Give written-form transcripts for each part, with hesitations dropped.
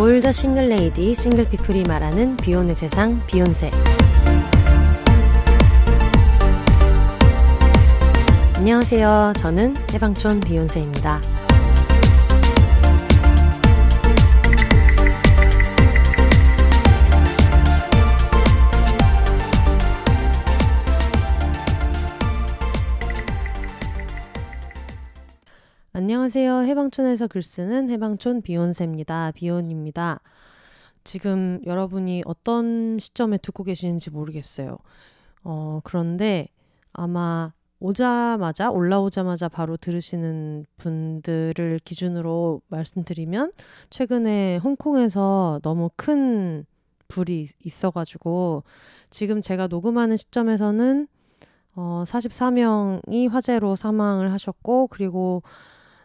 올더 싱글 레이디, 싱글 피플이 말하는 비혼의 세상, 비혼세. 안녕하세요. 저는 해방촌 비혼세입니다. 안녕하세요. 해방촌에서 글 쓰는 해방촌 비혼세입니다. 비혼입니다. 지금 여러분이 어떤 시점에 듣고 계시는지 모르겠어요. 그런데 아마 올라오자마자 바로 들으시는 분들을 기준으로 말씀드리면 최근에 홍콩에서 너무 큰 불이 있어가지고 지금 제가 녹음하는 시점에서는 44명이 화재로 사망을 하셨고, 그리고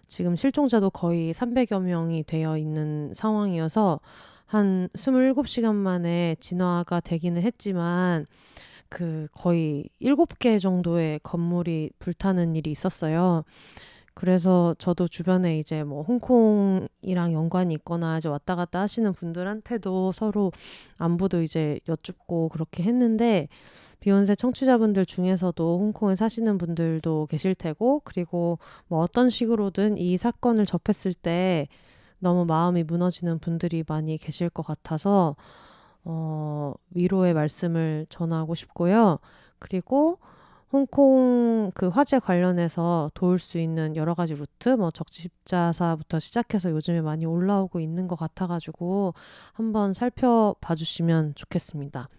지금 실종자도 거의 300여 명이 되어 있는 상황이어서 한 27시간 만에 진화가 되기는 했지만 거의 7개 정도의 건물이 불타는 일이 있었어요. 그래서 저도 주변에 이제 뭐 홍콩이랑 연관이 있거나 이제 왔다 갔다 하시는 분들한테도 서로 안부도 이제 여쭙고 그렇게 했는데, 비욘세 청취자분들 중에서도 홍콩에 사시는 분들도 계실 테고, 그리고 뭐 어떤 식으로든 이 사건을 접했을 때 너무 마음이 무너지는 분들이 많이 계실 것 같아서 위로의 말씀을 전하고 싶고요. 그리고 홍콩 화재 관련해서 도울 수 있는 여러 가지 루트, 뭐 적십자사부터 시작해서 요즘에 많이 올라오고 있는 것 같아가지고 한번 살펴봐 주시면 좋겠습니다.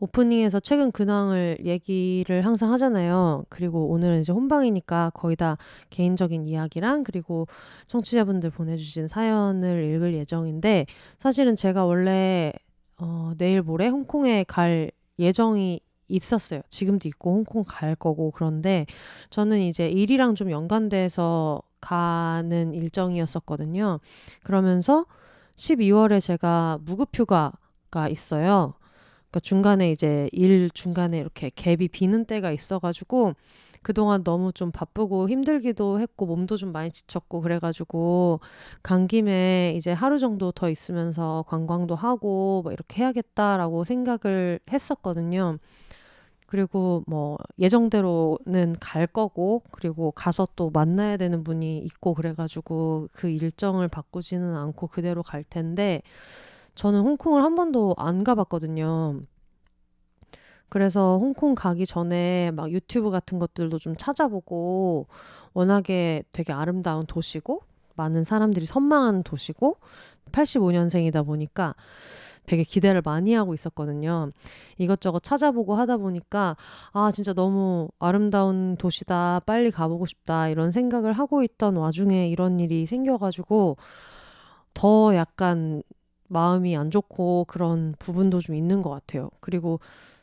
오프닝에서 최근 근황을 얘기를 항상 하잖아요. 그리고 오늘은 이제 혼방이니까 거의 다 개인적인 이야기랑 그리고 청취자분들 보내주신 사연을 읽을 예정인데, 사실은 제가 원래 내일 모레 홍콩에 갈 예정이 있었어요. 지금도 있고 홍콩 갈 거고. 그런데 저는 이제 일이랑 좀 연관돼서 가는 일정이었었거든요. 그러면서 12월에 제가 무급휴가가 있어요. 그러니까 중간에 이제 일 중간에 이렇게 갭이 비는 때가 있어가지고 그동안 너무 좀 바쁘고 힘들기도 했고 몸도 좀 많이 지쳤고 그래가지고 간 김에 이제 하루 정도 더 있으면서 관광도 하고 뭐 이렇게 해야겠다라고 생각을 했었거든요. 그리고 뭐 예정대로는 갈 거고, 그리고 가서 또 만나야 되는 분이 있고 그래가지고 그 일정을 바꾸지는 않고 그대로 갈 텐데, 저는 홍콩을 한 번도 안 가봤거든요. 그래서 홍콩 가기 전에 막 유튜브 같은 것들도 좀 찾아보고, 워낙에 되게 아름다운 도시고 많은 사람들이 선망하는 도시고 85년생이다 보니까 되게 기대를 많이 하고 있었거든요. 이것저것 찾아보고 하다 보니까 진짜 너무 아름다운 도시다, 빨리 가보고 싶다 이런 생각을 하고 있던 와중에 이런 일이 생겨가지고 더 약간 마음이 안 좋고 그런 부분도 좀 있는 것 같아요. 그리고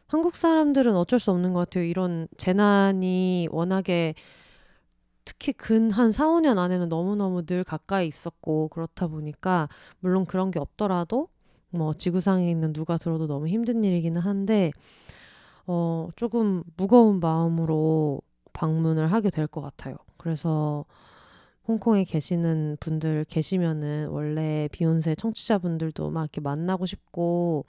한국 사람들은 어쩔 수 없는 것 같아요. 이런 재난이 워낙에 특히 근 한 4, 5년 안에는 너무너무 늘 가까이 있었고, 그렇다 보니까 물론 그런 게 없더라도 뭐 지구상에 있는 누가 들어도 너무 힘든 일이기는 한데 조금 무거운 마음으로 방문을 하게 될 것 같아요. 그래서 홍콩에 계시는 분들 계시면은 원래 비욘세 청취자분들도 막 이렇게 만나고 싶고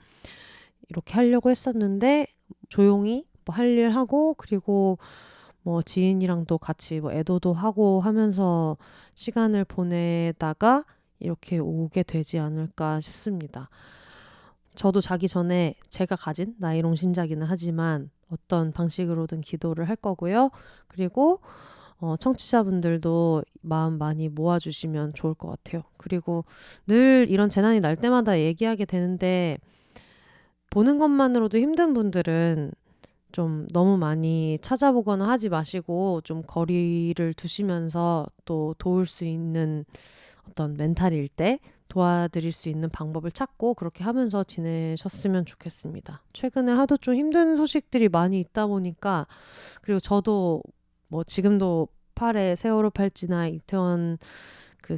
이렇게 하려고 했었는데, 조용히 뭐 할 일 하고, 그리고 뭐 지인이랑도 같이 뭐 애도도 하고 하면서 시간을 보내다가 이렇게 오게 되지 않을까 싶습니다. 저도 자기 전에 제가 가진 나이롱 신자기는 하지만 어떤 방식으로든 기도를 할 거고요. 그리고 청취자분들도 마음 많이 모아주시면 좋을 것 같아요. 그리고 늘 이런 재난이 날 때마다 얘기하게 되는데, 보는 것만으로도 힘든 분들은 좀 너무 많이 찾아보거나 하지 마시고 좀 거리를 두시면서 또 도울 수 있는 어떤 멘탈일 때 도와드릴 수 있는 방법을 찾고 그렇게 하면서 지내셨으면 좋겠습니다. 최근에 하도 좀 힘든 소식들이 많이 있다 보니까, 그리고 저도 뭐 지금도 팔에 세월호 팔찌나 이태원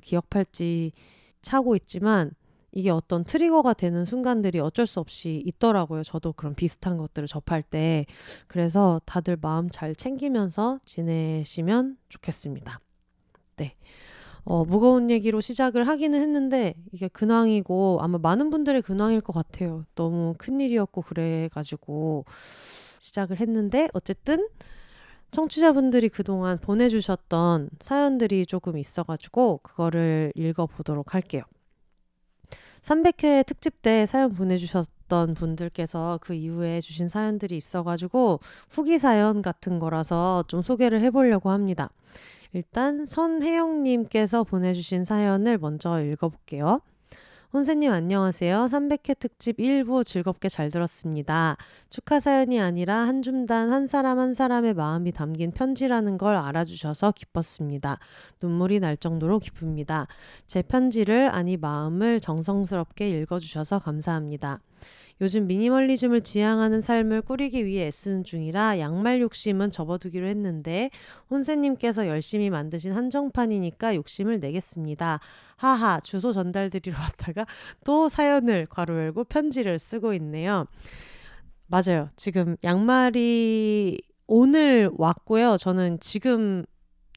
기억 팔찌 차고 있지만 이게 어떤 트리거가 되는 순간들이 어쩔 수 없이 있더라고요. 저도 그런 비슷한 것들을 접할 때. 그래서 다들 마음 잘 챙기면서 지내시면 좋겠습니다. 네. 무거운 얘기로 시작을 하기는 했는데 이게 근황이고 아마 많은 분들의 근황일 것 같아요. 너무 큰일이었고 그래가지고 시작을 했는데 어쨌든 청취자분들이 그동안 보내주셨던 사연들이 조금 있어가지고 그거를 읽어보도록 할게요. 300회 특집 때 사연 보내주셨던 분들께서 그 이후에 주신 사연들이 있어가지고 후기 사연 같은 거라서 좀 소개를 해보려고 합니다. 일단 선혜영님께서 보내주신 사연을 먼저 읽어볼게요. 혼세님 안녕하세요. 300회 특집 1부 즐겁게 잘 들었습니다. 축하 사연이 아니라 한 줌단 한 사람 한 사람의 마음이 담긴 편지라는 걸 알아주셔서 기뻤습니다. 눈물이 날 정도로 기쁩니다. 제 편지를 아니 마음을 정성스럽게 읽어주셔서 감사합니다. 요즘 미니멀리즘을 지향하는 삶을 꾸리기 위해 애쓰는 중이라 양말 욕심은 접어두기로 했는데 혼세님께서 열심히 만드신 한정판이니까 욕심을 내겠습니다. 하하 주소 전달드리러 왔다가 또 사연을 괄호 열고 편지를 쓰고 있네요. 맞아요. 지금 양말이 오늘 왔고요. 저는 지금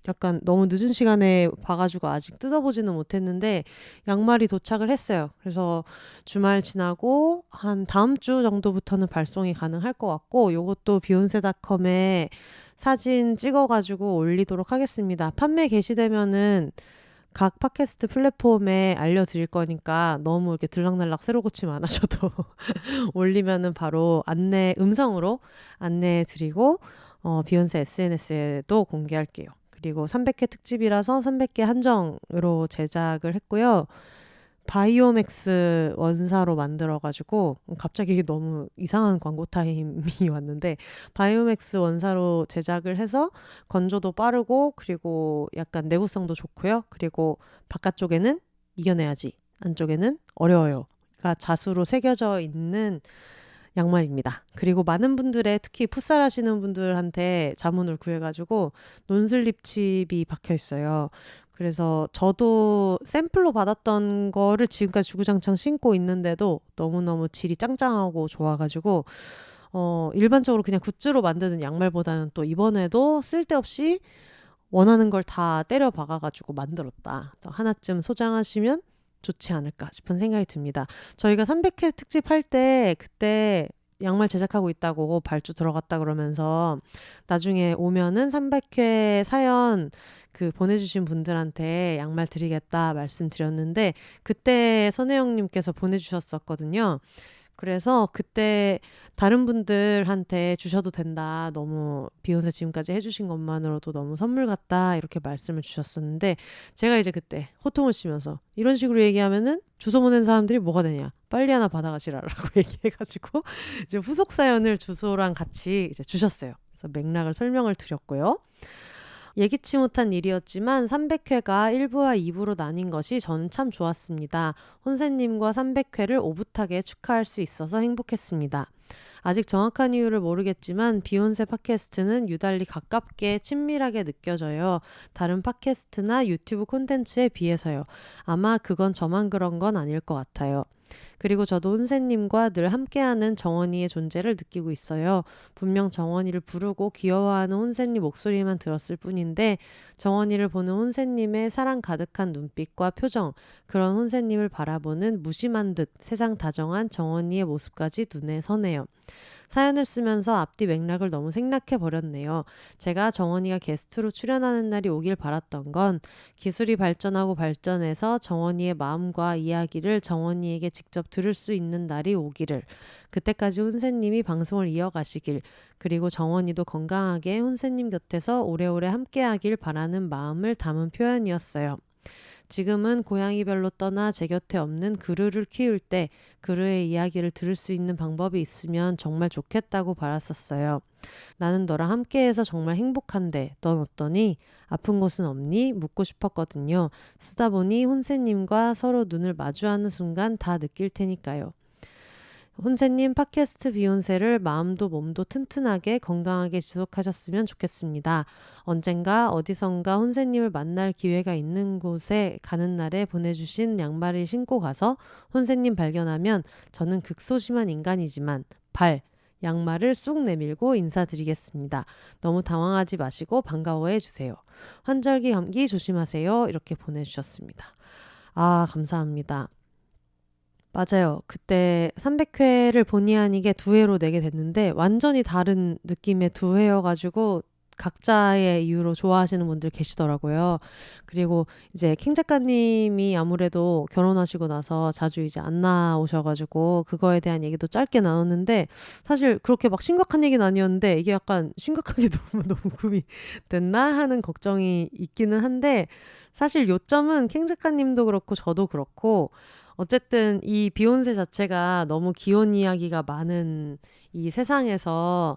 약간 너무 늦은 시간에 봐가지고 아직 뜯어보지는 못했는데 양말이 도착을 했어요. 그래서 주말 지나고 한 다음 주 정도부터는 발송이 가능할 것 같고 요것도 비욘세닷컴에 사진 찍어가지고 올리도록 하겠습니다. 판매 개시되면은 각 팟캐스트 플랫폼에 알려드릴 거니까 너무 이렇게 들락날락 새로 고침 안 하셔도 올리면은 바로 음성으로 안내해 드리고 비욘세 SNS에도 공개할게요. 그리고 300회 특집이라서 300개 한정으로 제작을 했고요. 바이오맥스 원사로 만들어가지고 갑자기 이게 너무 이상한 광고 타임이 왔는데 바이오맥스 원사로 제작을 해서 건조도 빠르고 그리고 약간 내구성도 좋고요. 그리고 바깥쪽에는 이겨내야지 안쪽에는 어려워요가 자수로 새겨져 있는 양말입니다. 그리고 많은 분들의 특히 풋살 하시는 분들한테 자문을 구해가지고 논슬립 칩이 박혀 있어요. 그래서 저도 샘플로 받았던 거를 지금까지 주구장창 신고 있는데도 너무너무 질이 짱짱하고 좋아가지고 일반적으로 그냥 굿즈로 만드는 양말보다는 또 이번에도 쓸데없이 원하는 걸 다 때려 박아가지고 만들었다. 그래서 하나쯤 소장하시면 좋지 않을까 싶은 생각이 듭니다. 저희가 300회 특집 할 때 그때 양말 제작하고 있다고 발주 들어갔다 그러면서 나중에 오면은 300회 사연 그 보내주신 분들한테 양말 드리겠다 말씀드렸는데 그때 선혜영님께서 보내주셨었거든요. 그래서 그때 다른 분들한테 주셔도 된다. 너무 비욘세 지금까지 해주신 것만으로도 너무 선물 같다. 이렇게 말씀을 주셨었는데 제가 이제 그때 호통을 치면서 이런 식으로 얘기하면은 주소 보낸 사람들이 뭐가 되냐. 빨리 하나 받아가시라라고 얘기해가지고 이제 후속 사연을 주소랑 같이 이제 주셨어요. 그래서 맥락을 설명을 드렸고요. 예기치 못한 일이었지만 300회가 1부와 2부로 나뉜 것이 저는 참 좋았습니다. 혼세님과 300회를 오붓하게 축하할 수 있어서 행복했습니다. 아직 정확한 이유를 모르겠지만 비욘세 팟캐스트는 유달리 가깝게 친밀하게 느껴져요. 다른 팟캐스트나 유튜브 콘텐츠에 비해서요. 아마 그건 저만 그런 건 아닐 것 같아요. 그리고 저도 혼세님과 늘 함께하는 정원이의 존재를 느끼고 있어요. 분명 정원이를 부르고 귀여워하는 혼세님 목소리만 들었을 뿐인데 정원이를 보는 혼세님의 사랑 가득한 눈빛과 표정, 그런 혼세님을 바라보는 무심한 듯 세상 다정한 정원이의 모습까지 눈에 서네요. 사연을 쓰면서 앞뒤 맥락을 너무 생략해 버렸네요. 제가 정원이가 게스트로 출연하는 날이 오길 바랐던 건 기술이 발전하고 발전해서 정원이의 마음과 이야기를 정원이에게 직접 들을 수 있는 날이 오기를, 그때까지 혼세님이 방송을 이어가시길, 그리고 정원이도 건강하게 혼세님 곁에서 오래오래 함께하길 바라는 마음을 담은 표현이었어요. 지금은 고양이별로 떠나 제 곁에 없는 그르를 키울 때 그르의 이야기를 들을 수 있는 방법이 있으면 정말 좋겠다고 바랐었어요. 나는 너랑 함께해서 정말 행복한데 넌 어떠니? 아픈 곳은 없니? 묻고 싶었거든요. 쓰다 보니 혼세님과 서로 눈을 마주하는 순간 다 느낄 테니까요. 혼세님 팟캐스트 비욘세를 마음도 몸도 튼튼하게 건강하게 지속하셨으면 좋겠습니다. 언젠가 어디선가 혼세님을 만날 기회가 있는 곳에 가는 날에 보내주신 양말을 신고 가서 혼세님 발견하면 저는 극소심한 인간이지만 양말을 쑥 내밀고 인사드리겠습니다. 너무 당황하지 마시고 반가워해 주세요. 환절기 감기 조심하세요. 이렇게 보내주셨습니다. 아, 감사합니다. 맞아요. 그때 300회를 본의 아니게 2회로 내게 됐는데 완전히 다른 느낌의 2회여가지고 각자의 이유로 좋아하시는 분들 계시더라고요. 그리고 이제 킹 작가님이 아무래도 결혼하시고 나서 자주 이제 안 나오셔가지고 그거에 대한 얘기도 짧게 나눴는데 사실 그렇게 막 심각한 얘기는 아니었는데 이게 약간 심각하게 너무 녹음이 됐나 하는 걱정이 있기는 한데 사실 요점은 킹 작가님도 그렇고 저도 그렇고 어쨌든 이 비욘세 자체가 너무 기혼 이야기가 많은 이 세상에서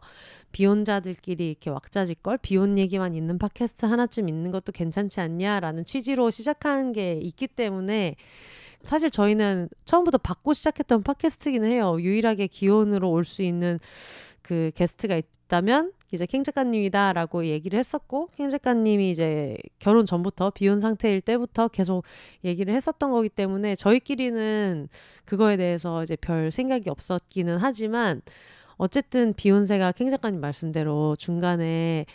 비혼자들끼리 이렇게 왁자지껄 비혼 얘기만 있는 팟캐스트 하나쯤 있는 것도 괜찮지 않냐라는 취지로 시작한 게 있기 때문에 사실 저희는 처음부터 받고 시작했던 팟캐스트기는 해요. 유일하게 기혼으로 올 수 있는 그 게스트가 있다면 이제 킹 작가님이다라고 얘기를 했었고 킹 작가님이 이제 결혼 전부터 비혼 상태일 때부터 계속 얘기를 했었던 거기 때문에 저희끼리는 그거에 대해서 이제 별 생각이 없었기는 하지만 어쨌든 비욘세가 킹 작가님 말씀대로 중간에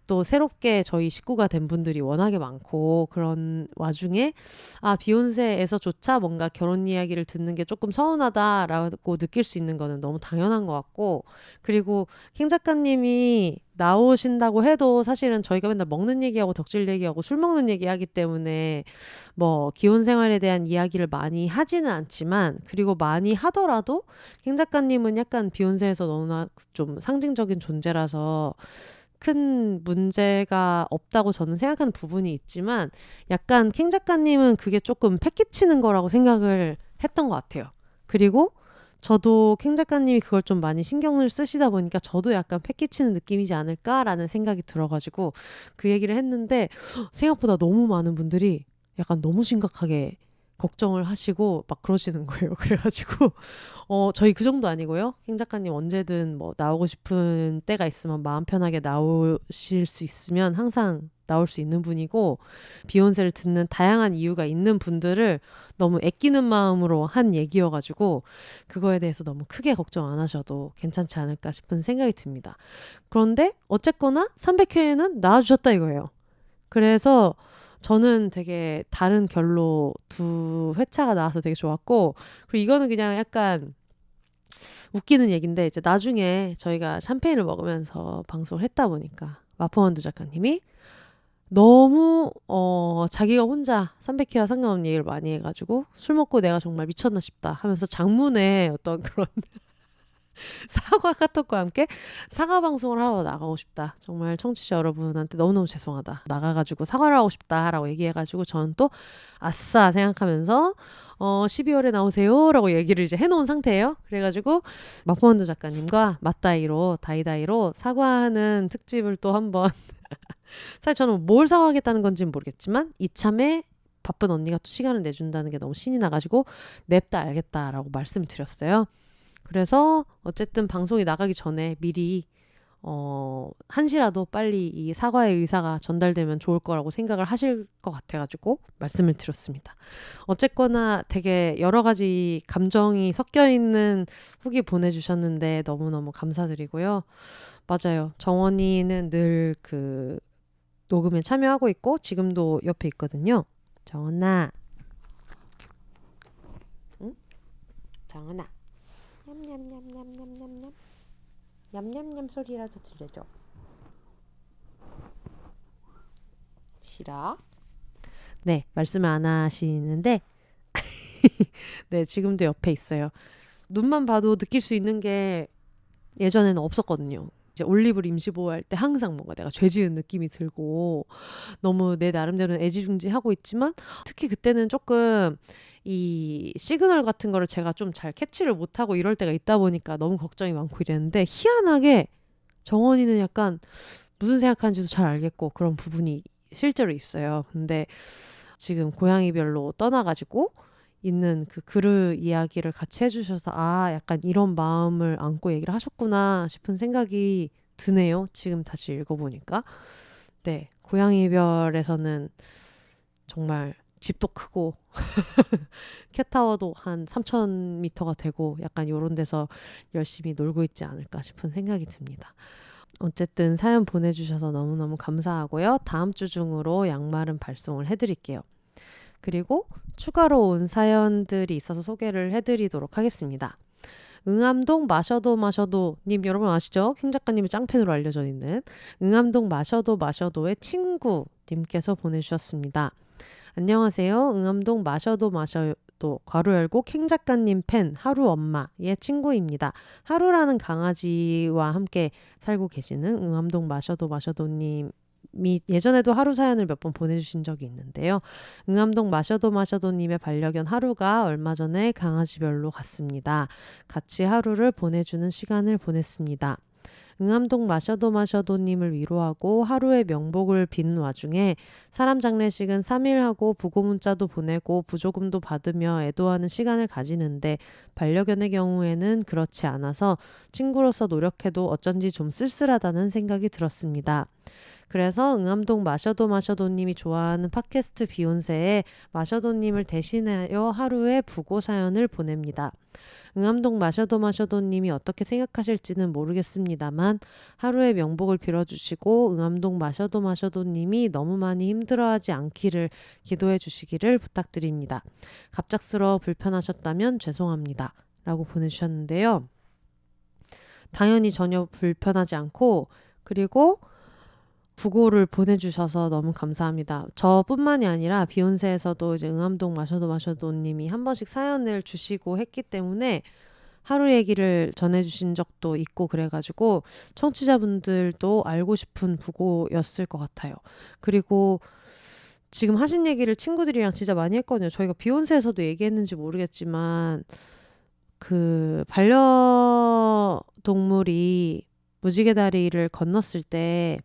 또 새롭게 저희 식구가 된 분들이 워낙에 많고 그런 와중에 아 비욘세에서조차 뭔가 결혼 이야기를 듣는 게 조금 서운하다라고 느낄 수 있는 거는 너무 당연한 것 같고 그리고 킹 작가님이 나오신다고 해도 사실은 저희가 맨날 먹는 얘기하고 덕질 얘기하고 술 먹는 얘기하기 때문에 뭐 기혼 생활에 대한 이야기를 많이 하지는 않지만 그리고 많이 하더라도 킹 작가님은 약간 비욘세에서 너무나 좀 상징적인 존재라서 큰 문제가 없다고 저는 생각하는 부분이 있지만 약간 킹 작가님은 그게 조금 패기치는 거라고 생각을 했던 것 같아요. 그리고 저도 킹 작가님이 그걸 좀 많이 신경을 쓰시다 보니까 저도 약간 패기치는 느낌이지 않을까라는 생각이 들어가지고 그 얘기를 했는데 생각보다 너무 많은 분들이 약간 너무 심각하게 걱정을 하시고 막 그러시는 거예요. 그래가지고 저희 그 정도 아니고요. 킹 작가님 언제든 뭐 나오고 싶은 때가 있으면 마음 편하게 나오실 수 있으면 항상 나올 수 있는 분이고 비욘세를 듣는 다양한 이유가 있는 분들을 너무 아끼는 마음으로 한 얘기여가지고 그거에 대해서 너무 크게 걱정 안 하셔도 괜찮지 않을까 싶은 생각이 듭니다. 그런데 어쨌거나 300회에는 나와주셨다 이거예요. 그래서 저는 되게 다른 결로 2회차가 나와서 되게 좋았고 그리고 이거는 그냥 약간 웃기는 얘기인데 이제 나중에 저희가 샴페인을 먹으면서 방송을 했다 보니까 마포만두 작가님이 너무 자기가 혼자 300회와 상관없는 얘기를 많이 해가지고 술 먹고 내가 정말 미쳤나 싶다 하면서 장문의 어떤 그런 사과 카톡과 함께 사과 방송을 하러 나가고 싶다. 정말 청취자 여러분한테 너무너무 죄송하다. 나가가지고 사과를 하고 싶다라고 얘기해가지고 저는 또 아싸 생각하면서 12월에 나오세요 라고 얘기를 이제 해놓은 상태예요. 그래가지고 마포만두 작가님과 맞다이로 다이다이로 사과하는 특집을 또 한번 사실 저는 뭘 사과하겠다는 건지는 모르겠지만 이참에 바쁜 언니가 또 시간을 내준다는 게 너무 신이 나가지고 냅다 알겠다라고 말씀을 드렸어요. 그래서 어쨌든 방송이 나가기 전에 미리 한시라도 빨리 이 사과의 의사가 전달되면 좋을 거라고 생각을 하실 것 같아가지고 말씀을 드렸습니다. 어쨌거나 되게 여러 가지 감정이 섞여 있는 후기 보내주셨는데 너무너무 감사드리고요. 맞아요. 정원이는 늘 그 녹음에 참여하고 있고 지금도 옆에 있거든요. 정원아. 응? 정원아. 냠냠냠냠냠냠냠 냠냠냠 소리라도 들려줘. 싫어? 네, 말씀을 안 하시는데 네, 지금도 옆에 있어요. 눈만 봐도 느낄 수 있는 게 예전에는 없었거든요. 이제 올리브를 임시보호할 때 항상 뭔가 내가 죄 지은 느낌이 들고 너무 내 나름대로는 애지중지하고 있지만 특히 그때는 조금 이 시그널 같은 거를 제가 좀 잘 캐치를 못하고 이럴 때가 있다 보니까 너무 걱정이 많고 이랬는데 희한하게 정원이는 약간 무슨 생각하는지도 잘 알겠고 그런 부분이 실제로 있어요. 근데 지금 고양이별로 떠나가지고 있는 그 그르 이야기를 같이 해주셔서 아 약간 이런 마음을 안고 얘기를 하셨구나 싶은 생각이 드네요. 지금 다시 읽어보니까. 네, 고양이별에서는 정말 집도 크고 캣타워도 한 3,000m가 되고 약간 요런 데서 열심히 놀고 있지 않을까 싶은 생각이 듭니다. 어쨌든 사연 보내주셔서 너무너무 감사하고요. 다음 주 중으로 양말은 발송을 해드릴게요. 그리고 추가로 온 사연들이 있어서 소개를 해드리도록 하겠습니다. 응암동 마셔도 님 여러분 아시죠? 킹 작가님의 짱팬으로 알려져 있는 응암동 마셔도의 친구님께서 보내주셨습니다. 안녕하세요. 응암동 마셔도 괄호 열고 킹 작가님 팬 하루 엄마의 친구입니다. 하루라는 강아지와 함께 살고 계시는 응암동 마셔도님이 예전에도 하루 사연을 몇 번 보내주신 적이 있는데요. 응암동 마셔도님의 반려견 하루가 얼마 전에 강아지별로 갔습니다. 같이 하루를 보내주는 시간을 보냈습니다. 응암동 마셔도님을 위로하고 하루의 명복을 비는 와중에 사람 장례식은 3일 하고 부고 문자도 보내고 부조금도 받으며 애도하는 시간을 가지는데 반려견의 경우에는 그렇지 않아서 친구로서 노력해도 어쩐지 좀 쓸쓸하다는 생각이 들었습니다. 그래서 응암동 마셔도님이 좋아하는 팟캐스트 비욘세에 마셔도님을 대신하여 하루의 부고 사연을 보냅니다. 응암동 마셔도님이 어떻게 생각하실지는 모르겠습니다만 하루의 명복을 빌어주시고 응암동 마셔도님이 너무 많이 힘들어하지 않기를 기도해 주시기를 부탁드립니다. 갑작스러워 불편하셨다면 죄송합니다. 라고 보내주셨는데요. 당연히 전혀 불편하지 않고 그리고 부고를 보내주셔서 너무 감사합니다. 저뿐만이 아니라 비욘세에서도 이제 응암동 마셔도님이 한 번씩 사연을 주시고 했기 때문에 하루 얘기를 전해주신 적도 있고 그래가지고 청취자분들도 알고 싶은 부고였을 것 같아요. 그리고 지금 하신 얘기를 친구들이랑 진짜 많이 했거든요. 저희가 비욘세에서도 얘기했는지 모르겠지만 그 반려동물이 무지개 다리를 건넜을 때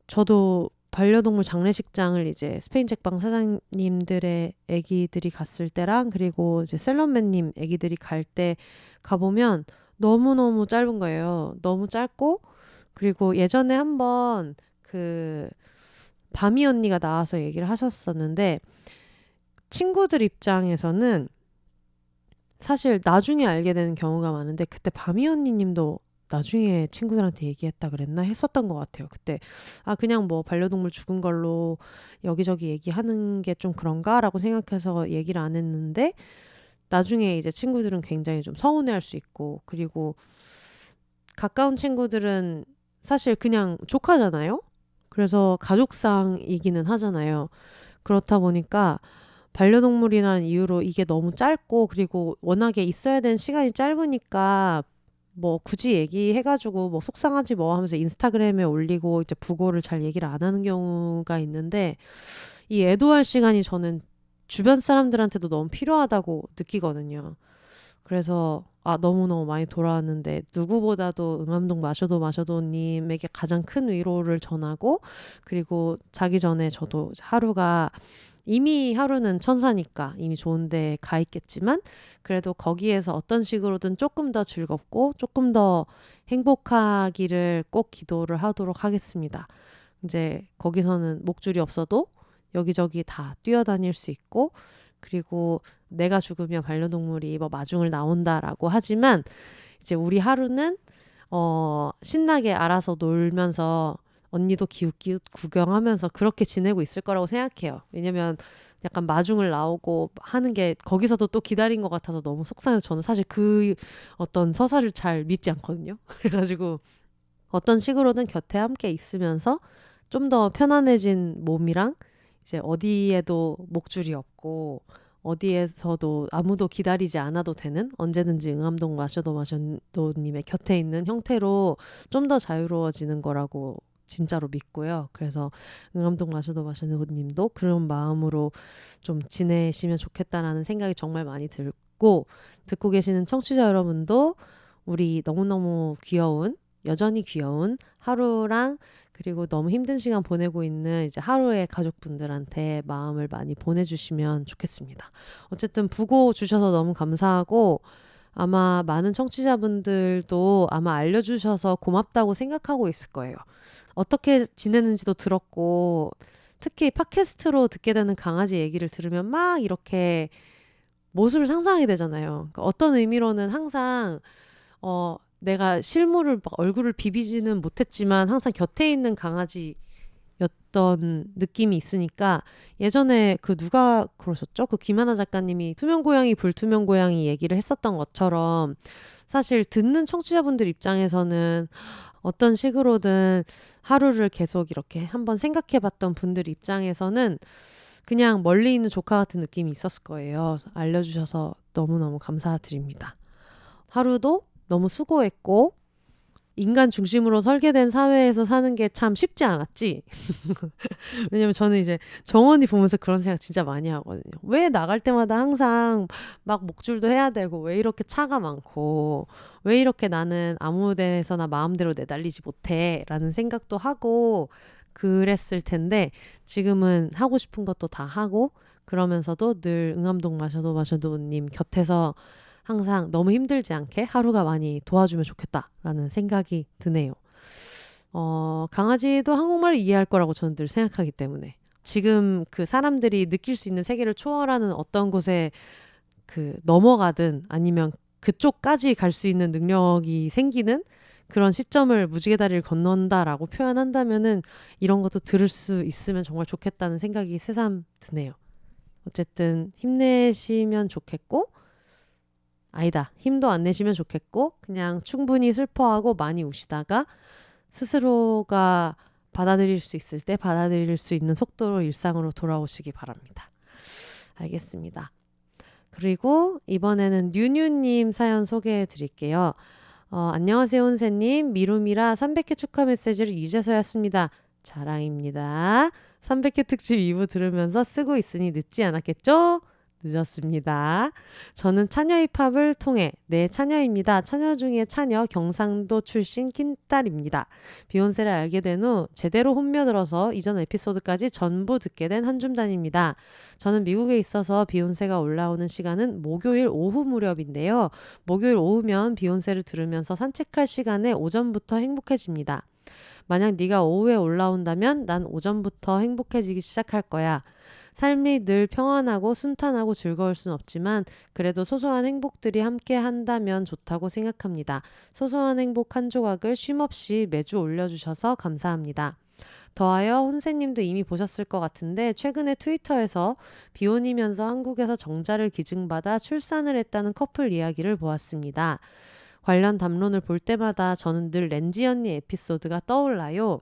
저도 반려동물 장례식장을 이제 스페인 책방 사장님들의 애기들이 갔을 때랑 그리고 이제 셀럽맨님 애기들이 갈 때 가보면 너무너무 짧은 거예요. 너무 짧고 그리고 예전에 한번 그 바미 언니가 나와서 얘기를 하셨었는데 친구들 입장에서는 사실 나중에 알게 되는 경우가 많은데 그때 바미 언니님도 나중에 친구들한테 얘기했다 그랬나 했었던 것 같아요. 그때 그냥 뭐 반려동물 죽은 걸로 여기저기 얘기하는 게 좀 그런가라고 생각해서 얘기를 안 했는데 나중에 이제 친구들은 굉장히 좀 서운해할 수 있고 그리고 가까운 친구들은 사실 그냥 조카잖아요. 그래서 가족상이기는 하잖아요. 그렇다 보니까 반려동물이라는 이유로 이게 너무 짧고 그리고 워낙에 있어야 되는 시간이 짧으니까 뭐 굳이 얘기해가지고 뭐 속상하지 뭐 하면서 인스타그램에 올리고 이제 부고를 잘 얘기를 안 하는 경우가 있는데 이 애도할 시간이 저는 주변 사람들한테도 너무 필요하다고 느끼거든요. 그래서 너무너무 많이 돌아왔는데 누구보다도 응암동 마셔도님에게 가장 큰 위로를 전하고 그리고 자기 전에 저도 하루가 이미 하루는 천사니까 이미 좋은 데에 가 있겠지만 그래도 거기에서 어떤 식으로든 조금 더 즐겁고 조금 더 행복하기를 꼭 기도를 하도록 하겠습니다. 이제 거기서는 목줄이 없어도 여기저기 다 뛰어다닐 수 있고 그리고 내가 죽으면 반려동물이 뭐 마중을 나온다라고 하지만 이제 우리 하루는 신나게 알아서 놀면서 언니도 기웃기웃 구경하면서 그렇게 지내고 있을 거라고 생각해요. 왜냐면 약간 마중을 나오고 하는 게 거기서도 또 기다린 것 같아서 너무 속상해서 저는 사실 그 어떤 서사를 잘 믿지 않거든요. 그래가지고 어떤 식으로든 곁에 함께 있으면서 좀 더 편안해진 몸이랑 이제 어디에도 목줄이 없고 어디에서도 아무도 기다리지 않아도 되는 언제든지 응암동 마셔도님의 곁에 있는 형태로 좀 더 자유로워지는 거라고 진짜로 믿고요. 그래서 응암동 마셔도님도 그런 마음으로 좀 지내시면 좋겠다라는 생각이 정말 많이 들고 듣고 계시는 청취자 여러분도 우리 너무너무 여전히 귀여운 하루랑 그리고 너무 힘든 시간 보내고 있는 이제 하루의 가족분들한테 마음을 많이 보내주시면 좋겠습니다. 어쨌든 부고 주셔서 너무 감사하고 아마 많은 청취자분들도 아마 알려주셔서 고맙다고 생각하고 있을 거예요. 어떻게 지내는지도 들었고 특히 팟캐스트로 듣게 되는 강아지 얘기를 들으면 막 이렇게 모습을 상상하게 되잖아요. 그러니까 어떤 의미로는 항상 내가 실물을 막 얼굴을 비비지는 못했지만 항상 곁에 있는 강아지였던 느낌이 있으니까 예전에 그 누가 그러셨죠? 그 김하나 작가님이 투명 고양이 불투명 고양이 얘기를 했었던 것처럼 사실 듣는 청취자분들 입장에서는 어떤 식으로든 하루를 계속 이렇게 한번 생각해봤던 분들 입장에서는 그냥 멀리 있는 조카 같은 느낌이 있었을 거예요. 알려주셔서 너무너무 감사드립니다. 하루도 너무 수고했고 인간 중심으로 설계된 사회에서 사는 게 참 쉽지 않았지. 왜냐면 저는 이제 정원이 보면서 그런 생각 진짜 많이 하거든요. 왜 나갈 때마다 항상 막 목줄도 해야 되고 왜 이렇게 차가 많고 왜 이렇게 나는 아무 데서나 마음대로 내달리지 못해 라는 생각도 하고 그랬을 텐데 지금은 하고 싶은 것도 다 하고 그러면서도 늘 응암동 마셔도님 곁에서 항상 너무 힘들지 않게 하루가 많이 도와주면 좋겠다라는 생각이 드네요. 강아지도 한국말을 이해할 거라고 저는 늘 생각하기 때문에 지금 그 사람들이 느낄 수 있는 세계를 초월하는 어떤 곳에 그 넘어가든 아니면 그쪽까지 갈 수 있는 능력이 생기는 그런 시점을 무지개 다리를 건넌다라고 표현한다면은 이런 것도 들을 수 있으면 정말 좋겠다는 생각이 새삼 드네요. 어쨌든 힘내시면 좋겠고 아니다. 힘도 안 내시면 좋겠고 그냥 충분히 슬퍼하고 많이 우시다가 스스로가 받아들일 수 있을 때 받아들일 수 있는 속도로 일상으로 돌아오시기 바랍니다. 알겠습니다. 그리고 이번에는 뉴뉴님 사연 소개해 드릴게요. 안녕하세요 혼세님. 미루미라 300회 축하 메시지를 이제서야 씁니다. 자랑입니다. 300회 특집 2부 들으면서 쓰고 있으니 늦지 않았겠죠? 늦었습니다. 저는 차녀 힙합을 통해 차녀입니다. 차녀 중에 차녀 경상도 출신 낀딸입니다. 비욘세를 알게 된 후 제대로 혼며들어서 이전 에피소드까지 전부 듣게 된 한줌단입니다. 저는 미국에 있어서 비욘세가 올라오는 시간은 목요일 오후 무렵인데요. 목요일 오후면 비욘세를 들으면서 산책할 시간에 오전부터 행복해집니다. 만약 네가 오후에 올라온다면 난 오전부터 행복해지기 시작할 거야. 삶이 늘 평안하고 순탄하고 즐거울 순 없지만 그래도 소소한 행복들이 함께 한다면 좋다고 생각합니다. 소소한 행복 한 조각을 쉼없이 매주 올려주셔서 감사합니다. 더하여 혼세님도 이미 보셨을 것 같은데 최근에 트위터에서 비혼이면서 한국에서 정자를 기증받아 출산을 했다는 커플 이야기를 보았습니다. 관련 담론을 볼 때마다 저는 늘 렌지 언니 에피소드가 떠올라요.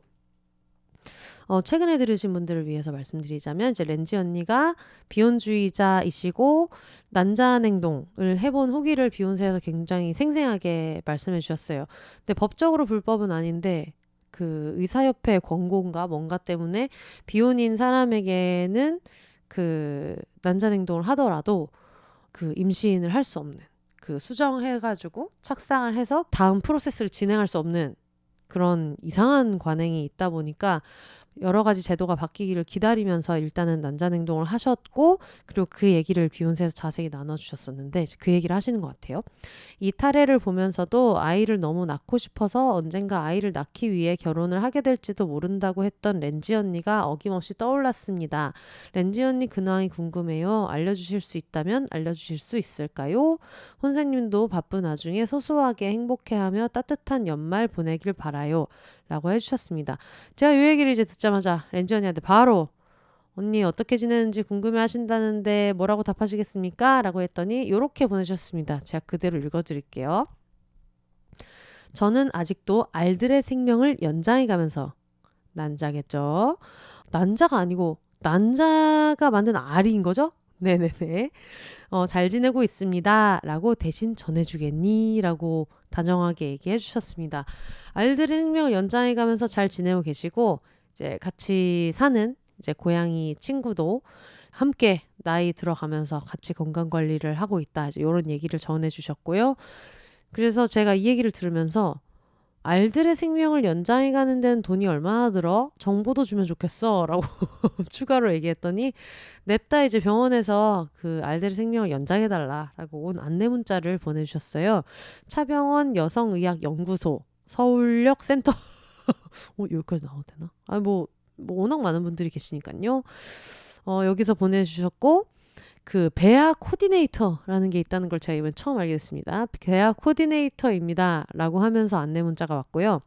최근에 들으신 분들을 위해서 말씀드리자면 이제 렌지 언니가 비혼주의자이시고 난자한 행동을 해본 후기를 비욘세에서 굉장히 생생하게 말씀해 주셨어요. 근데 법적으로 불법은 아닌데 그 의사협회 권고인가 뭔가 때문에 비혼인 사람에게는 그 난자한 행동을 하더라도 그 임신을 할 수 없는 그 수정해가지고 착상을 해서 다음 프로세스를 진행할 수 없는 그런 이상한 관행이 있다 보니까 여러 가지 제도가 바뀌기를 기다리면서 일단은 난자 행동을 하셨고 그리고 그 얘기를 비욘세에서 자세히 나눠주셨었는데 그 얘기를 하시는 것 같아요. 이 탈애를 보면서도 아이를 너무 낳고 싶어서 언젠가 아이를 낳기 위해 결혼을 하게 될지도 모른다고 했던 렌지 언니가 어김없이 떠올랐습니다. 렌지 언니 근황이 궁금해요. 알려주실 수 있다면 알려주실 수 있을까요? 혼세님도 바쁜 와중에 소소하게 행복해하며 따뜻한 연말 보내길 바라요. 라고 해주셨습니다. 제가 이 얘기를 이제 듣자마자 렌지 언니한테 바로 언니 어떻게 지내는지 궁금해 하신다는데 뭐라고 답하시겠습니까? 라고 했더니 이렇게 보내주셨습니다. 제가 그대로 읽어드릴게요. 저는 아직도 알들의 생명을 연장해가면서 난자겠죠? 난자가 아니고 난자가 만든 알인 거죠? 네네네. 잘 지내고 있습니다. 라고 대신 전해주겠니? 라고 다정하게 얘기해 주셨습니다. 알들의 생명을 연장해 가면서 잘 지내고 계시고 이제 같이 사는 이제 고양이 친구도 함께 나이 들어가면서 같이 건강 관리를 하고 있다. 이런 얘기를 전해 주셨고요. 그래서 제가 이 얘기를 들으면서 알들의 생명을 연장해 가는 데는 돈이 얼마나 들어? 정보도 주면 좋겠어. 라고 추가로 얘기했더니 냅다 이제 병원에서 그 알들의 생명을 연장해 달라 라고 온 안내 문자를 보내주셨어요. 차병원 여성의학연구소 서울역 센터 여기까지 나와도 되나? 뭐 워낙 많은 분들이 계시니까요. 여기서 보내주셨고 그 배아 코디네이터라는 게 있다는 걸 제가 이번에 처음 알게 됐습니다. 배아 코디네이터입니다 라고 하면서 안내 문자가 왔고요.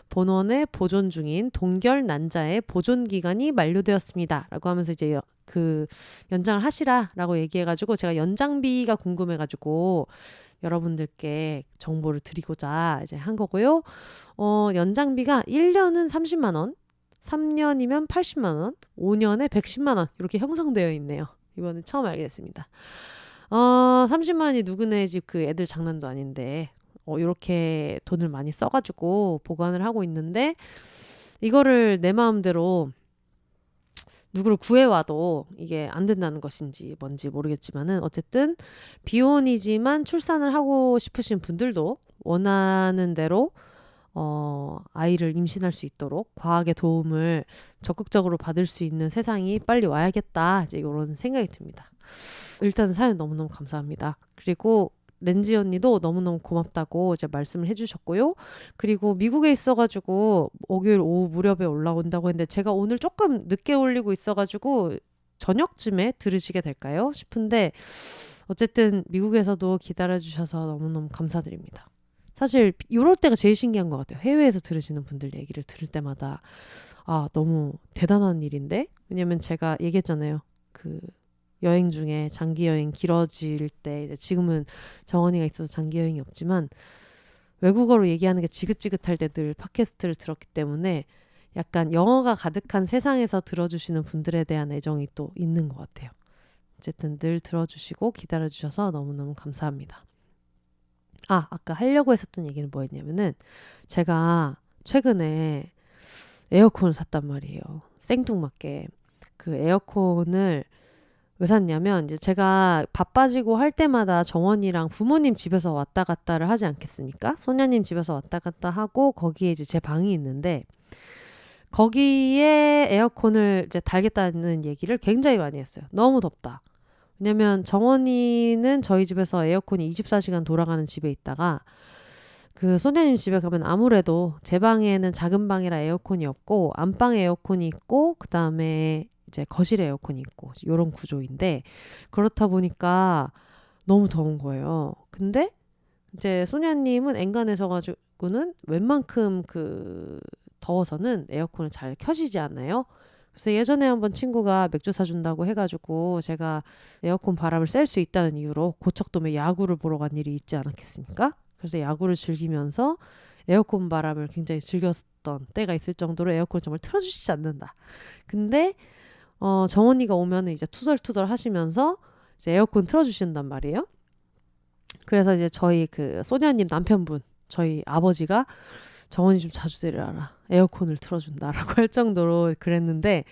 본원에 보존 중인 동결 난자의 보존 기간이 만료되었습니다 라고 하면서 이제 그 연장을 하시라 라고 얘기해가지고 제가 연장비가 궁금해가지고 여러분들께 정보를 드리고자 이제 한 거고요. 연장비가 1년은 30만 원, 3년이면 80만 원, 5년에 110만 원 이렇게 형성되어 있네요. 이번에 처음 알게 됐습니다. 30만 원이 누구네 집 그 애들 장난도 아닌데 이렇게 돈을 많이 써가지고 보관을 하고 있는데 이거를 내 마음대로 누구를 구해와도 이게 안 된다는 것인지 뭔지 모르겠지만은 어쨌든 비혼이지만 출산을 하고 싶으신 분들도 원하는 대로 아이를 임신할 수 있도록 과학의 도움을 적극적으로 받을 수 있는 세상이 빨리 와야겠다. 이제 이런 생각이 듭니다. 일단 사연 너무너무 감사합니다. 그리고 렌지 언니도 너무너무 고맙다고 이제 말씀을 해주셨고요. 그리고 미국에 있어가지고 목요일 오후 무렵에 올라온다고 했는데 제가 오늘 조금 늦게 올리고 있어가지고 저녁쯤에 들으시게 될까요? 싶은데 어쨌든 미국에서도 기다려주셔서 너무너무 감사드립니다. 사실 이럴 때가 제일 신기한 것 같아요. 해외에서 들으시는 분들 얘기를 들을 때마다 너무 대단한 일인데 왜냐면 제가 얘기했잖아요. 그 여행 중에 장기 여행 길어질 때 이제 지금은 정원이가 있어서 장기 여행이 없지만 외국어로 얘기하는 게 지긋지긋할 때 늘 팟캐스트를 들었기 때문에 약간 영어가 가득한 세상에서 들어주시는 분들에 대한 애정이 또 있는 것 같아요. 어쨌든 늘 들어주시고 기다려주셔서 너무너무 감사합니다. 아까 하려고 했었던 얘기는 뭐였냐면은 제가 최근에 에어컨을 샀단 말이에요. 생뚱맞게. 그 에어컨을 왜 샀냐면 이제 제가 바빠지고 할 때마다 정원이랑 부모님 집에서 왔다 갔다를 하지 않겠습니까? 소녀님 집에서 왔다 갔다 하고 거기에 이제 제 방이 있는데 거기에 에어컨을 이제 달겠다는 얘기를 굉장히 많이 했어요. 너무 덥다. 왜냐면 정원이는 저희 집에서 에어컨이 24시간 돌아가는 집에 있다가 그 소녀님 집에 가면 아무래도 제 방에는 작은 방이라 에어컨이 없고 안방에 에어컨이 있고 그 다음에 이제 거실에 에어컨이 있고 이런 구조인데 그렇다 보니까 너무 더운 거예요. 근데 이제 소녀님은 엔간해서 가지고는 웬만큼 그 더워서는 에어컨을 잘 켜지지 않아요. 그래서 예전에 한번 친구가 맥주 사준다고 해가지고 제가 에어컨 바람을 쐴 수 있다는 이유로 고척돔에 야구를 보러 간 일이 있지 않았겠습니까? 그래서 야구를 즐기면서 에어컨 바람을 굉장히 즐겼던 때가 있을 정도로 에어컨을 정말 틀어주시지 않는다. 근데 정원이가 오면 이제 투덜투덜 하시면서 이제 에어컨 틀어주신단 말이에요. 그래서 이제 저희 그 소녀님 남편분, 저희 아버지가 정원이 좀 자주 데려와라. 에어컨을 틀어준다라고 할 정도로 그랬는데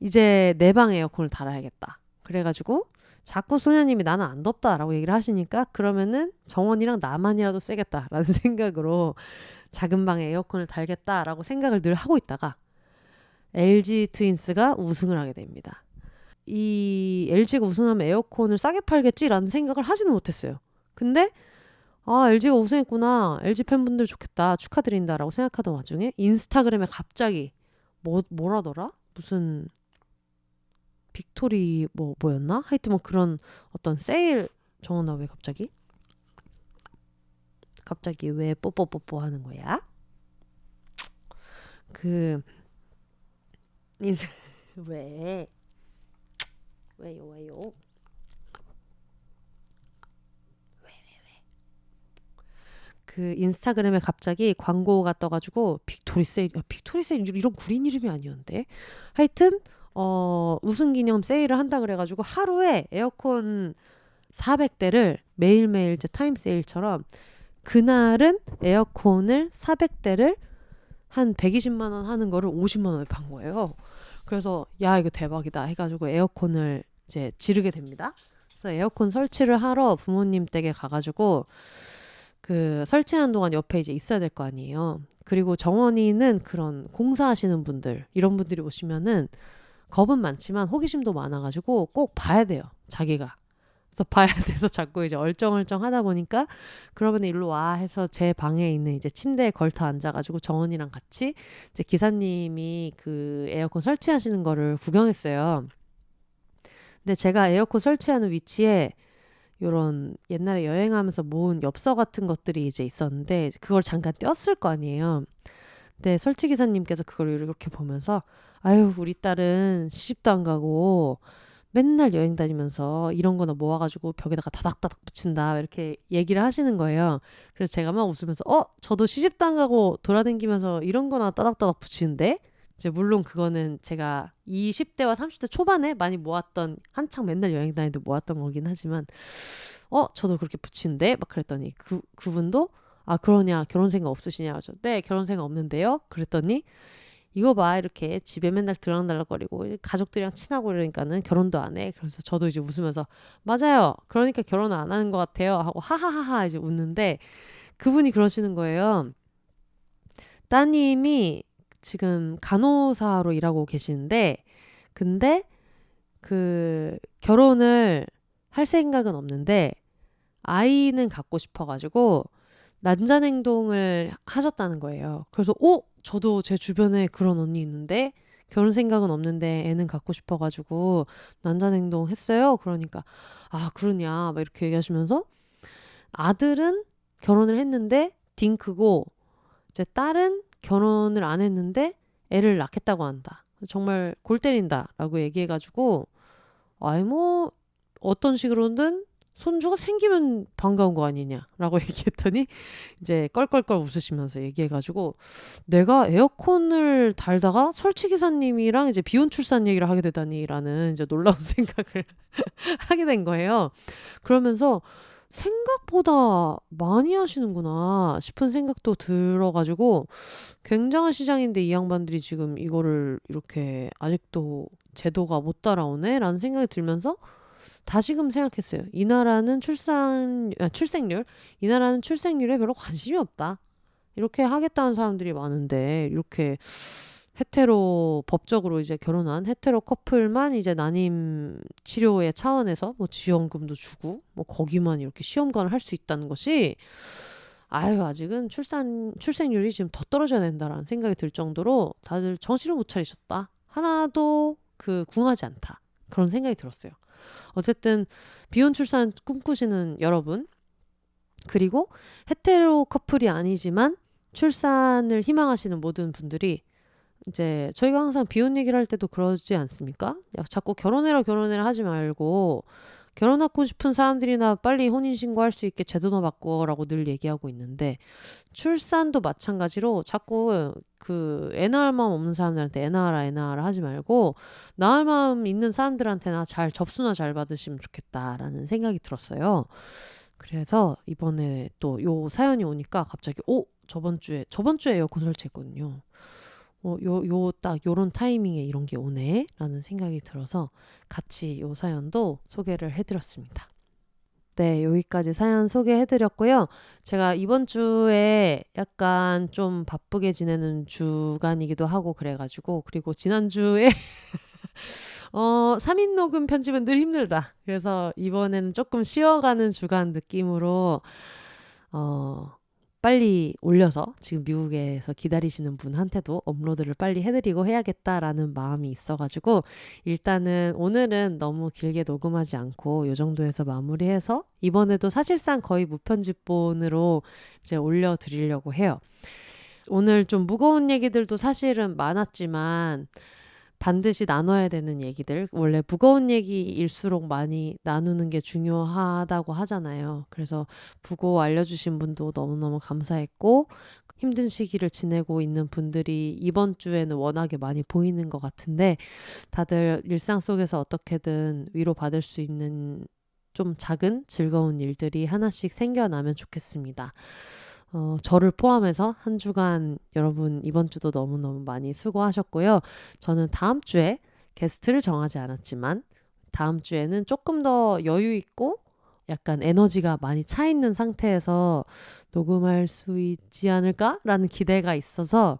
이제 내 방 에어컨을 달아야겠다. 그래가지고 자꾸 소녀님이 나는 안 덥다라고 얘기를 하시니까 그러면은 정원이랑 나만이라도 세겠다라는 생각으로 작은 방에 에어컨을 달겠다라고 생각을 늘 하고 있다가 LG 트윈스가 우승을 하게 됩니다. 이 LG가 우승하면 에어컨을 싸게 팔겠지라는 생각을 하지는 못했어요. 근데 LG가 우승했구나. LG 팬분들 좋겠다. 축하드린다라고 생각하던 와중에 인스타그램에 갑자기 뭐라더라? 무슨 빅토리 뭐였나? 하여튼 뭐 그런 어떤 세일 정원아 왜 갑자기 왜 뽀뽀뽀뽀 하는 거야? 그 왜요? 그 인스타그램에 갑자기 광고가 떠가지고 빅토리 세일 이런 구린 이름이 아니었는데 하여튼 우승 기념 세일을 한다 그래가지고 하루에 에어컨 400대를 매일매일 이제 타임 세일처럼 그날은 에어컨을 400대를 한 120만 원 하는 거를 50만 원에 판 거예요. 그래서 야 이거 대박이다 해가지고 에어컨을 이제 지르게 됩니다. 그래서 에어컨 설치를 하러 부모님 댁에 가가지고 그 설치하는 동안 옆에 이제 있어야 될 거 아니에요. 그리고 정원이는 그런 공사하시는 분들 이런 분들이 오시면은 겁은 많지만 호기심도 많아가지고 꼭 봐야 돼요. 자기가 그래서 봐야 돼서 자꾸 이제 얼쩡얼쩡 하다 보니까 그러면 일로 와 해서 제 방에 있는 이제 침대에 걸터 앉아가지고 정원이랑 같이 이제 기사님이 그 에어컨 설치하시는 거를 구경했어요. 근데 제가 에어컨 설치하는 위치에 요런 옛날에 여행하면서 모은 엽서 같은 것들이 이제 있었는데 그걸 잠깐 떼었을 거 아니에요. 근데 설치 기사님께서 그걸 이렇게 보면서 아유 우리 딸은 시집도 안 가고 맨날 여행 다니면서 이런 거나 모아가지고 벽에다가 다닥다닥 붙인다 이렇게 얘기를 하시는 거예요. 그래서 제가 막 웃으면서 저도 시집도 안 가고 돌아다니면서 이런 거나 따닥따닥 붙이는데 이제 물론 그거는 제가 20대와 30대 초반에 많이 모았던 한창 맨날 여행 다니는데 모았던 거긴 하지만 저도 그렇게 붙이는데 막 그랬더니 그분도 아 그러냐 결혼 생각 없으시냐 그래서 네 결혼 생각 없는데요 그랬더니 이거 봐 이렇게 집에 맨날 들락날락거리고 가족들이랑 친하고 이러니까는 결혼도 안 해. 그래서 저도 이제 웃으면서 맞아요. 그러니까 결혼을 안 하는 것 같아요. 하고 하하하하 이제 웃는데 그분이 그러시는 거예요. 따님이 지금 간호사로 일하고 계시는데 근데 그 결혼을 할 생각은 없는데 아이는 갖고 싶어가지고 난자냉동을 하셨다는 거예요. 그래서 저도 제 주변에 그런 언니 있는데 결혼 생각은 없는데 애는 갖고 싶어가지고 난자냉동 했어요. 그러니까 아 그러냐 막 이렇게 얘기하시면서 아들은 결혼을 했는데 딩크고 이제 딸은 결혼을 안 했는데 애를 낳겠다고 한다. 정말 골 때린다라고 얘기해가지고 아이 뭐 어떤 식으로든 손주가 생기면 반가운 거 아니냐라고 얘기했더니 이제 껄껄껄 웃으시면서 얘기해가지고 내가 에어컨을 달다가 설치기사님이랑 이제 비혼 출산 얘기를 하게 되다니라는 이제 놀라운 생각을 하게 된 거예요. 그러면서 생각보다 많이 하시는구나 싶은 생각도 들어가지고 굉장한 시장인데 이 양반들이 지금 이거를 이렇게 아직도 제도가 못 따라오네 라는 생각이 들면서 다시금 생각했어요. 이 나라는 출생률, 이 나라는 출생률에 별로 관심이 없다. 이렇게 하겠다는 사람들이 많은데 이렇게 헤테로 법적으로 이제 결혼한 헤테로 커플만 이제 난임 치료의 차원에서 뭐 지원금도 주고 뭐 거기만 이렇게 시험관을 할 수 있다는 것이 아유 아직은 출생률이 지금 더 떨어져야 된다라는 생각이 들 정도로 다들 정신을 못 차리셨다. 하나도 궁하지 않다. 그런 생각이 들었어요. 어쨌든 비혼 출산 꿈꾸시는 여러분 그리고 헤테로 커플이 아니지만 출산을 희망하시는 모든 분들이 이제 저희가 항상 비혼 얘기를 할 때도 그러지 않습니까? 자꾸 결혼해라 하지 말고 결혼하고 싶은 사람들이나 빨리 혼인신고할 수 있게 제도나 바꿔라고 늘 얘기하고 있는데 출산도 마찬가지로 자꾸 애 낳을 마음 없는 사람들한테 애 낳아라 하지 말고 낳을 마음 있는 사람들한테나 잘 접수나 잘 받으시면 좋겠다라는 생각이 들었어요. 그래서 이번에 또 요 사연이 오니까 갑자기 저번 주에 에어컨 설치했거든요. 딱 요런 타이밍에 이런 게 오네 라는 생각이 들어서 같이 요 사연도 소개를 해드렸습니다. 네, 여기까지 사연 소개해드렸고요. 제가 이번 주에 약간 좀 바쁘게 지내는 주간이기도 하고 그래가지고 그리고 지난주에 3인 녹음 편집은 늘 힘들다. 그래서 이번에는 조금 쉬어가는 주간 느낌으로 빨리 올려서 지금 미국에서 기다리시는 분한테도 업로드를 빨리 해드리고 해야겠다라는 마음이 있어가지고 일단은 오늘은 너무 길게 녹음하지 않고 이 정도에서 마무리해서 이번에도 사실상 거의 무편집본으로 이제 올려드리려고 해요. 오늘 좀 무거운 얘기들도 사실은 많았지만 반드시 나눠야 되는 얘기들 원래 무거운 얘기일수록 많이 나누는 게 중요하다고 하잖아요. 그래서 부고 알려주신 분도 너무너무 감사했고 힘든 시기를 지내고 있는 분들이 이번 주에는 워낙에 많이 보이는 것 같은데 다들 일상 속에서 어떻게든 위로받을 수 있는 좀 작은 즐거운 일들이 하나씩 생겨나면 좋겠습니다. 저를 포함해서 한 주간 여러분 이번 주도 너무너무 많이 수고하셨고요. 저는 다음 주에 게스트를 정하지 않았지만 다음 주에는 조금 더 여유 있고 약간 에너지가 많이 차 있는 상태에서 녹음할 수 있지 않을까라는 기대가 있어서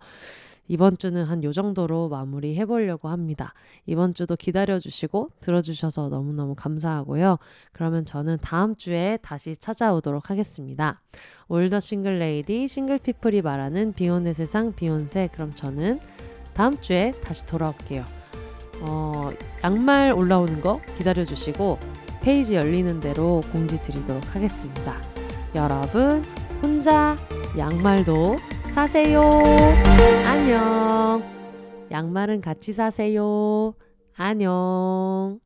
이번 주는 한 요 정도로 마무리해 보려고 합니다. 이번 주도 기다려주시고 들어주셔서 너무너무 감사하고요. 그러면 저는 다음 주에 다시 찾아오도록 하겠습니다. 올더 싱글 레이디, 싱글 피플이 말하는 비혼의 세상 비욘세. 그럼 저는 다음 주에 다시 돌아올게요. 양말 올라오는 거 기다려주시고 페이지 열리는 대로 공지 드리도록 하겠습니다. 여러분 혼자 양말도 사세요. 안녕. 양말은 같이 사세요. 안녕.